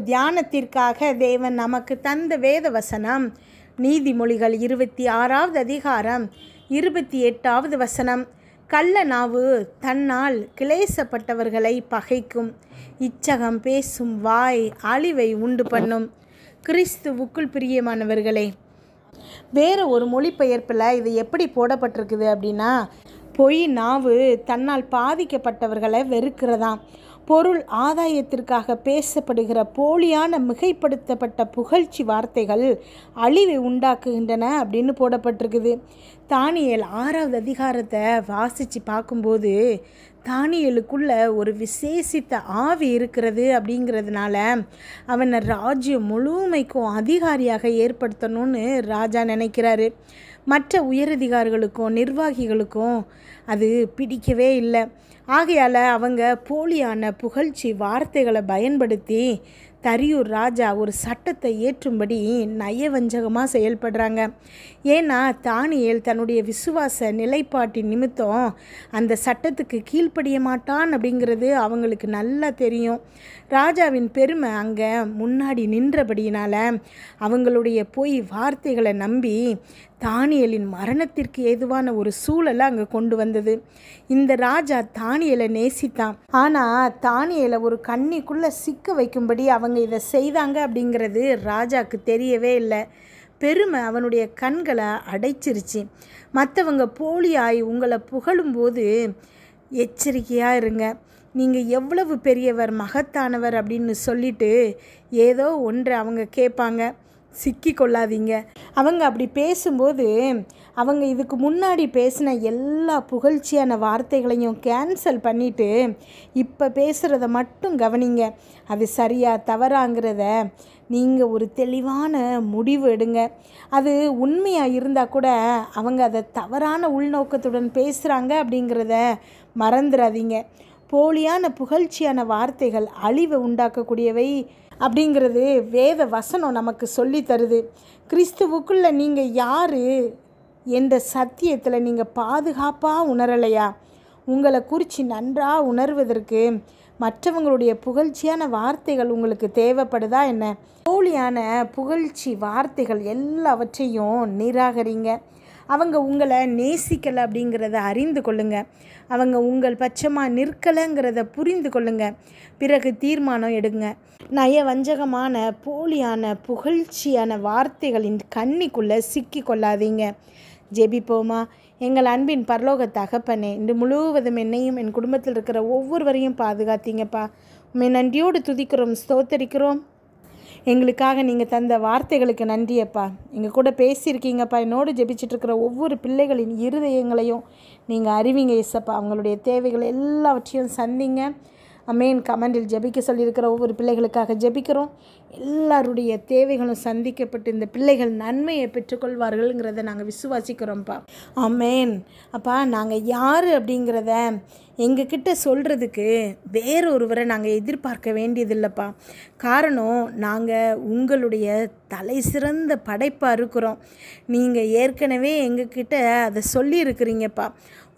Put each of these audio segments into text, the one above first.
தியானத்திற்காக தேவன் நமக்கு தந்த வேத வசனம் நீதிமொழிகள் 26வது அதிகாரம் 28வது வசனம். கள்ள நாவு தன்னால் கிளேசப்பட்டவர்களை பகைக்கும், இச்சகம் பேசும் வாய் அழிவை உண்டு பண்ணும். கிறிஸ்துவுக்குள் பிரியமானவர்களே, வேறு ஒரு மொழிபெயர்ப்பில் இது எப்படி போடப்பட்டிருக்குது அப்படின்னா, பொய் நாவு தன்னால் பாதிக்கப்பட்டவர்களை வெறுக்கிறதாம். பொருள் ஆதாயத்திற்காக பேசப்படுகிற போலியான மிகைப்படுத்தப்பட்ட புகழ்ச்சி வார்த்தைகள் அழிவை உண்டாக்குகின்றன அப்படின்னு போடப்பட்டிருக்குது. தானியேல் 6வது அதிகாரத்தை வாசித்து பார்க்கும்போது தானியேலுக்குள்ள ஒரு விசேஷித்த ஆவி இருக்கிறது. அப்படிங்கிறதுனால அவனை ராஜ்யம் முழுமைக்கும் அதிகாரியாக ஏற்படுத்தணும்னு ராஜா நினைக்கிறாரு. மற்ற உயரதிகாரிகளுக்கும் நிர்வாகிகளுக்கும் அது பிடிக்கவே இல்லை. ஆகையால் அவங்க போலியான புகழ்ச்சி வார்த்தைகளை பயன்படுத்தி தரியூர் ராஜா ஒரு சட்டத்தை ஏற்றும்படி நயவஞ்சகமாக செயல்படுறாங்க. ஏன்னா தானியேல் தன்னுடைய விசுவாச நிலைப்பாட்டின் நிமித்தம் அந்த சட்டத்துக்கு கீழ்ப்படிய மாட்டான் அப்படிங்கிறது அவங்களுக்கு நல்லா தெரியும். ராஜாவின் பெருமை அங்கே முன்னாடி நின்றபடியினால் அவங்களுடைய பொய் வார்த்தைகளை நம்பி தானியேலின் மரணத்திற்கு ஏதுவான ஒரு சூழலை அங்கே கொண்டு வந்தது. இந்த ராஜா தானியேலை நேசித்தான். ஆனால் தானியேலை ஒரு கண்ணிக்குள்ளே சிக்க வைக்கும்படி அவங்க இதை செய்தாங்க அப்படிங்கிறது ராஜாவுக்கு தெரியவே இல்லை. பெருமை அவனுடைய கண்களை அடைச்சிருச்சு. மற்றவங்க போலியாய் உங்களை புகழும்போது எச்சரிக்கையாக இருங்க. நீங்கள் எவ்வளவு பெரியவர் மகத்தானவர் அப்படின்னு சொல்லிட்டு ஏதோ ஒன்று அவங்க கேட்பாங்க, சிக்கி கொள்ளாதீங்க. அவங்க அப்படி பேசும்போது அவங்க இதுக்கு முன்னாடி பேசின எல்லா புகழ்ச்சியான வார்த்தைகளையும் கேன்சல் பண்ணிவிட்டு இப்போ பேசுகிறத மட்டும் கவனிங்க. அது சரியா தவறாங்கிறத நீங்கள் ஒரு தெளிவான முடிவு எடுங்க. அது உண்மையாக இருந்தால் கூட அவங்க அதை தவறான உள்நோக்கத்துடன் பேசுகிறாங்க அப்படிங்கிறத மறந்துடாதீங்க. போலியான புகழ்ச்சியான வார்த்தைகள் அழிவை உண்டாக்கக்கூடியவை அப்படிங்கிறது வேத வசனம் நமக்கு சொல்லி தருது. கிறிஸ்துவுக்குள்ளே நீங்கள் யார் என்ற சத்தியத்தில் நீங்கள் பாதுகாப்பாக உணரலையா? உங்களை குறித்து நன்றாக உணர்வதற்கு மற்றவங்களுடைய புகழ்ச்சியான வார்த்தைகள் உங்களுக்கு தேவைப்படுதா என்ன? போலியான புகழ்ச்சி வார்த்தைகள் எல்லாவற்றையும் நிராகரிங்க. அவங்க உங்களை நேசிக்கலை அப்படிங்கிறத அறிந்து கொள்ளுங்க. அவங்க உங்கள் பட்சமாக நிற்கலைங்கிறத புரிந்து கொள்ளுங்க. பிறகு தீர்மானம் எடுங்க. நயவஞ்சகமான போலியான புகழ்ச்சியான வார்த்தைகளின் கண்ணிக்குள்ளே சிக்கி கொள்ளாதீங்க. ஜெபிப்போமா. எங்கள் அன்பின் பரலோக தகப்பனே, இன்று முழுவதும் என்னையும் என் குடும்பத்தில் இருக்கிற ஒவ்வொருவரையும் பாதுகாத்தீங்கப்பா. உண்மை நன்றியோடு துதிக்கிறோம், ஸ்தோத்தரிக்கிறோம். எங்களுக்காக நீங்கள் தந்த வார்த்தைகளுக்கு நன்றியப்பா. எங்கள் கூட பேசியிருக்கீங்கப்பா. என்னோடு ஜெபிச்சிட்ருக்கிற ஒவ்வொரு பிள்ளைகளின் இருதயங்களையும் நீங்கள் அறிவிங்க இயேசப்பா. அவங்களுடைய தேவைகள் எல்லாவற்றையும் சந்திங்க. அமேன். கமெண்டில் ஜெபிக்க சொல்லியிருக்கிற ஒவ்வொரு பிள்ளைகளுக்காக ஜெபிக்கிறோம். எல்லாருடைய தேவைகளும் சந்திக்கப்பட்டு இந்த பிள்ளைகள் நன்மையை பெற்றுக்கொள்வார்கள்ங்கிறத நாங்கள் விசுவாசிக்கிறோம்ப்பா. அமேன். அப்பா, நாங்கள் யார் அப்படிங்கிறத எங்ககிட்ட சொல்கிறதுக்கு வேறொருவரை நாங்கள் எதிர்பார்க்க வேண்டியதில்லைப்பா. காரணம், நாங்கள் உங்களுடைய தலை சிறந்த படைப்பாக இருக்கிறோம். நீங்கள் ஏற்கனவே எங்ககிட்ட அதை சொல்லியிருக்கிறீங்கப்பா.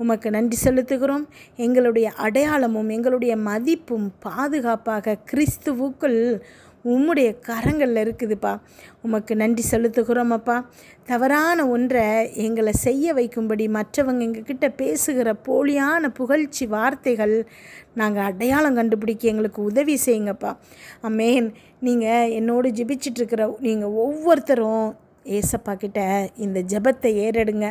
உமக்கு நன்றி செலுத்துகிறோம். எங்களுடைய அடையாளமும் எங்களுடைய மதிப்பும் பாதுகாப்பாக கிறிஸ்துவுக்குள் உம்முடைய கரங்களில் இருக்குதுப்பா. உமக்கு நன்றி செலுத்துகிறோம் அப்பா. தவறான ஒன்றை எங்களை செய்ய வைக்கும்படி மற்றவங்க எங்ககிட்ட பேசுகிற போலியான புகழ்ச்சி வார்த்தைகள் நாங்கள் அடையாளம் கண்டுபிடிக்க எங்களுக்கு உதவி செய்யுங்கப்பா. அமேன். நீங்கள் என்னோடு ஜெபிச்சிட்ருக்கிற நீங்கள் ஒவ்வொருத்தரும் ஏசப்பா கிட்ட இந்த ஜெபத்தை ஏறெடுங்க.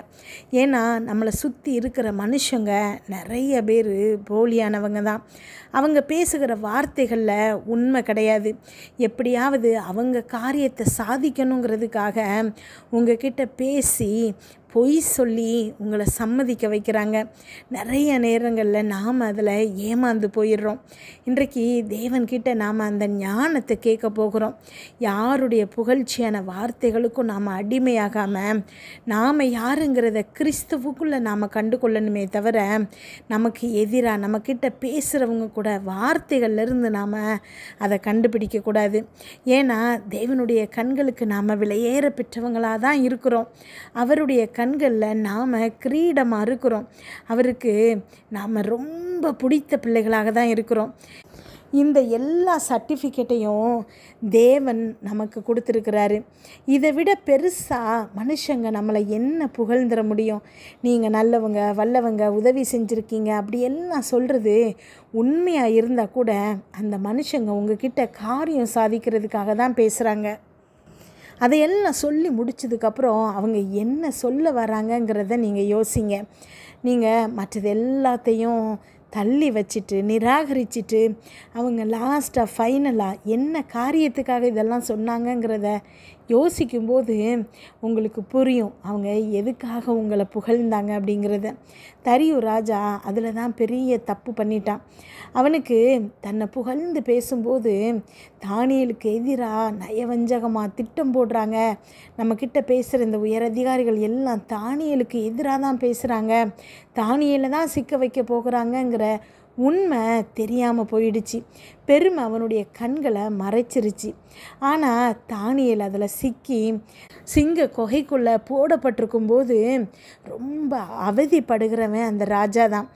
ஏன்னா நம்மளை சுற்றி இருக்கிற மனுஷங்க நிறைய பேர் போலியானவங்க தான். அவங்க பேசுகிற வார்த்தைகளில் உண்மை கிடையாது. எப்படியாவது அவங்க காரியத்தை சாதிக்கணுங்கிறதுக்காக உங்ககிட்ட பேசி பொய் சொல்லி உங்களை சம்மதிக்க வைக்கிறாங்க. நிறைய நேரங்களில் நாம் அதில் ஏமாந்து போயிடுறோம். இன்றைக்கு தேவன்கிட்ட நாம் அந்த ஞானத்தை கேட்க போகிறோம். யாருடைய புகழ்ச்சியான வார்த்தைகளுக்கும் நாம் அடிமையாகாமல் நாம் யாருங்கிறத கிறிஸ்துவுக்குள்ளே நாம் கண்டு கொள்ளணுமே தவிர நமக்கு எதிராக நம்மக்கிட்ட பேசுகிறவங்க கூட வார்த்தைகள்லேருந்து நாம் அதை கண்டுபிடிக்கக்கூடாது. ஏன்னா தேவனுடைய கண்களுக்கு நாம் விலையேற பெற்றவங்களாக தான் இருக்கிறோம். அவருடைய கண்களில் நாம் கிரீடமாக இருக்கிறோம். அவருக்கு நாம் ரொம்ப பிடித்த பிள்ளைகளாக தான் இருக்கிறோம். இந்த எல்லா சர்டிஃபிகேட்டையும் தேவன் நமக்கு கொடுத்துருக்கிறாரு. இதை விட பெருசாக மனுஷங்க நம்மளை என்ன புகழ்ந்துட முடியும்? நீங்கள் நல்லவங்க, வல்லவங்க, உதவி செஞ்சுருக்கீங்க அப்படியெல்லாம் சொல்கிறது உண்மையாக இருந்தால் கூட அந்த மனுஷங்க உங்ககிட்ட காரியம் சாதிக்கிறதுக்காக தான் பேசுகிறாங்க. அதையெல்லாம் சொல்லி முடிச்சதுக்கப்புறம் அவங்க என்ன சொல்ல வராங்கங்கிறத நீங்கள் யோசிங்க. நீங்கள் மற்றது எல்லாத்தையும் தள்ளி வச்சுட்டு நிராகரிச்சுட்டு அவங்க லாஸ்ட்டாக ஃபைனலாக என்ன காரியத்துக்காக இதெல்லாம் சொன்னாங்கங்கிறத யோசிக்கும்போது உங்களுக்கு புரியும் அவங்க எதுக்காக உங்களை புகழ்ந்தாங்க அப்படிங்கிறத. தரியு ராஜா அதில் தான் பெரிய தப்பு பண்ணிட்டான். அவனுக்கு தன்னை புகழ்ந்து பேசும்போது தானியேலுக்கு எதிராக நயவஞ்சகமாக திட்டம் போடுறாங்க. நம்மக்கிட்ட பேசுகிற இந்த உயரதிகாரிகள் எல்லாம் தானியேலுக்கு எதிராக தான் பேசுகிறாங்க, தானியேலை தான் சிக்க வைக்க போகிறாங்கங்கிற உண்மை தெரியாமல் போயிடுச்சு. பெருமை அவனுடைய கண்களை மறைச்சிருச்சு. ஆனால் தானியேல் அதில் சிக்கி சிங்க குகைக்குள்ளே போடப்பட்டிருக்கும்போது ரொம்ப அவதிப்படுகிறவன் அந்த ராஜா தான்.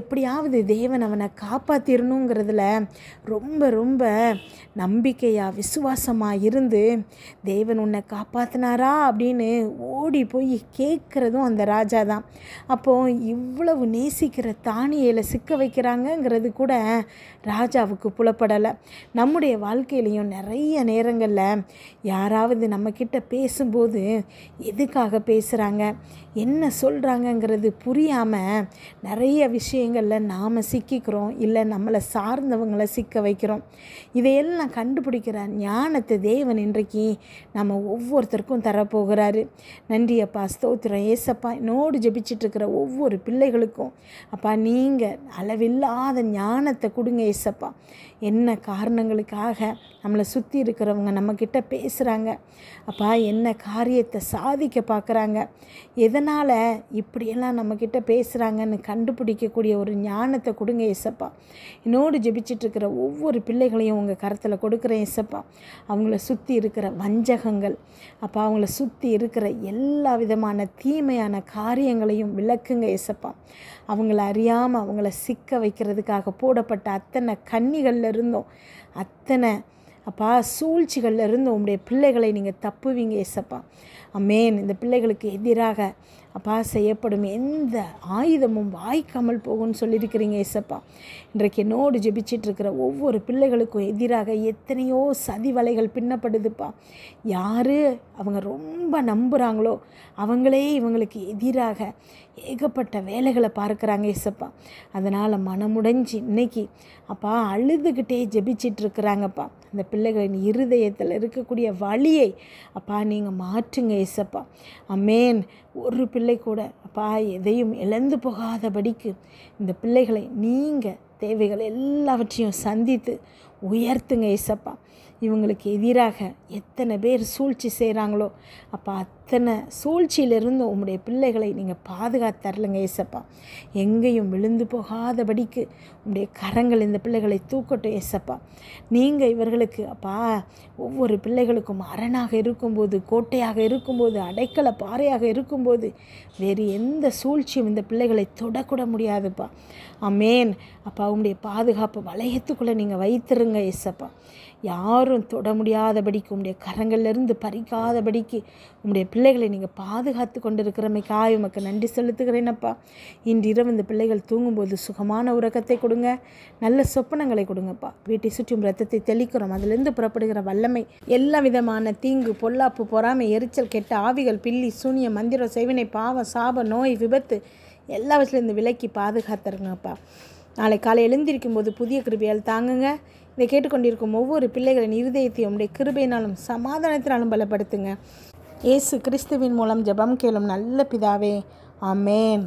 எப்படியாவது தேவன் அவனை காப்பாற்றிடணுங்கிறதுல ரொம்ப ரொம்ப நம்பிக்கையாக விசுவாசமாக இருந்து தேவன் உன்னை காப்பாற்றினாரா அப்படின்னு ஓடி போய் கேட்குறதும் அந்த ராஜா தான். அப்போது இவ்வளவு நேசிக்கிற தானியேலை சிக்க வைக்கிறாங்கங்கிறது கூட ராஜாவுக்கு புலப்படலை. நம்முடைய வாழ்க்கையிலையும் நிறைய நேரங்களில் யாராவது நம்மக்கிட்ட பேசும்போது எதுக்காக பேசுகிறாங்க, என்ன சொல்கிறாங்கங்கிறது புரியாமல் நிறைய விஷயங்களில் நாம் சிக்கிக்கிறோம், இல்லை நம்மளை சார்ந்தவங்களை சிக்க வைக்கிறோம். இதையெல்லாம் கண்டுபிடிக்கிற ஞானத்தை தேவன் இன்றைக்கு நம்ம ஒவ்வொருத்தருக்கும் தரப்போகிறாரு. நன்றி அப்பா, ஸ்தோத்திரம் ஏசப்பா. என்னோடு ஜெபிச்சிட்ருக்கிற ஒவ்வொரு பிள்ளைகளுக்கும் அப்பா நீங்கள் அளவில்லாத ஞானத்தை கொடுங்க ஏசப்பா. என்ன காரணங்களுக்காக நம்மளை சுற்றி இருக்கிறவங்க நம்மக்கிட்ட பேசுகிறாங்க அப்பா, என்ன காரியத்தை சாதிக்க பார்க்குறாங்க, எதனால் இப்படியெல்லாம் நம்மக்கிட்ட பேசுகிறாங்கன்னு கண்டுபிடிக்கக்கூடிய ஒரு ஞானத்தை கொடுங்க ஏசப்பா. என்னோடு ஜெபிச்சிட்ருக்கிற ஒவ்வொரு பிள்ளைகளையும் உங்கள் கரத்தில் கொடுக்குறேன் ஏசப்பா. அவங்கள சுற்றி இருக்கிற வஞ்சகங்கள் அப்பா, அவங்கள சுற்றி இருக்கிற எல்லா விதமான தீமையான காரியங்களையும் விளக்குங்க ஏசப்பா. அவங்கள அறியாமல் அவங்கள சிக்க வைக்கிறதுக்காக போடப்பட்ட அத்தனை கண்ணிகளில் இருந்தோம், அத்தனை அப்பா சூழ்ச்சிகளில் இருந்து உங்களுடைய பிள்ளைகளை நீங்கள் தப்புவீங்க ஏசப்பா. அமேன். இந்த பிள்ளைகளுக்கு எதிராக அப்பா செய்யப்படும் எந்த ஆயுதமும் வாய்க்காமல் போகும்னு சொல்லியிருக்கிறீங்க ஏசப்பா. இன்றைக்கு என்னோடு ஜெபிச்சிட்ருக்கிற ஒவ்வொரு பிள்ளைகளுக்கும் எதிராக எத்தனையோ சதி வலைகள் பின்னப்படுதுப்பா. யார் அவங்க ரொம்ப நம்புகிறாங்களோ அவங்களே இவங்களுக்கு எதிராக ஏகப்பட்ட வேலைகளை பார்க்குறாங்க ஏசப்பா. அதனால் மனமுடைஞ்சி இன்னைக்கு அப்பா அழுதுகிட்டே ஜெபிச்சிட்ருக்குறாங்கப்பா. அந்த பிள்ளைகளின் இருதயத்தில் இருக்கக்கூடிய வலியை அப்பா நீங்கள் மாற்றுங்க ஏசப்பா. அமேன். ஒரு பிள்ளை கூட அப்பா எதையும் இழந்து போகாதபடிக்கு இந்த பிள்ளைகளை நீங்கள் தேவைகள் எல்லாவற்றையும் சந்தித்து உயர்த்துங்க ஏசப்பா. இவங்களுக்கு எதிராக எத்தனை பேர் சூழ்ச்சி செய்கிறாங்களோ அப்போ அத்தனை சூழ்ச்சியிலிருந்து உங்களுடைய பிள்ளைகளை நீங்கள் பாதுகாத்தரலுங்க ஏசப்பா. எங்கேயும் விழுந்து போகாதபடிக்கு உங்களுடைய கரங்கள் இந்த பிள்ளைகளை தூக்கட்டும் ஏசப்பா. நீங்கள் இவர்களுக்கு அப்பா ஒவ்வொரு பிள்ளைகளுக்கும் அரணாக இருக்கும்போது, கோட்டையாக இருக்கும்போது, அடைக்கல பாறையாக இருக்கும்போது வேறு எந்த சூழ்ச்சியும் இந்த பிள்ளைகளை தொடக்கூட முடியாதுப்பா. அமேன். அப்பா உங்களுடைய பாதுகாப்பு வளையத்துக்குள்ளே நீங்கள் வைத்திருங்க ஏசப்பா. யாரும் தொட முடியாதபடிக்கு உங்களுடைய கரங்கள்லேருந்து பறிக்காதபடிக்கு உங்களுடைய பிள்ளைகளை நீங்கள் பாதுகாத்து கொண்டு இருக்கிறமைக்காக உமக்கு நன்றி செலுத்துகிறேனப்பா. இன்றிரவு இந்த பிள்ளைகள் தூங்கும்போது சுகமான உறக்கத்தை கொடுங்க, நல்ல சொப்பனங்களை கொடுங்கப்பா. வீட்டை சுற்றும் ரத்தத்தை தெளிக்கிறோம், அதிலிருந்து புறப்படுகிற வல்லமை எல்லா விதமான தீங்கு, பொல்லாப்பு, பொறாமை, எரிச்சல், கெட்ட ஆவிகள், பில்லி, சூனியம், மந்திரம், செய்வினை, பாவம், சாப, நோய், விபத்து எல்லாவற்றிலிருந்து விலக்கி பாதுகாத்துருங்கப்பா. நாளை காலை எழுந்திருக்கும் போது புதிய கிருபையால் தாங்குங்க. இதை கேட்டுக்கொண்டிருக்கும் ஒவ்வொரு பிள்ளைகளின் இருதயத்தையும் உடைய கிருபையினாலும் சமாதானத்தினாலும் பலப்படுத்துங்க. இயேசு கிறிஸ்துவின் மூலம் ஜெபம் கேளும் நல்ல பிதாவே. ஆமேன்.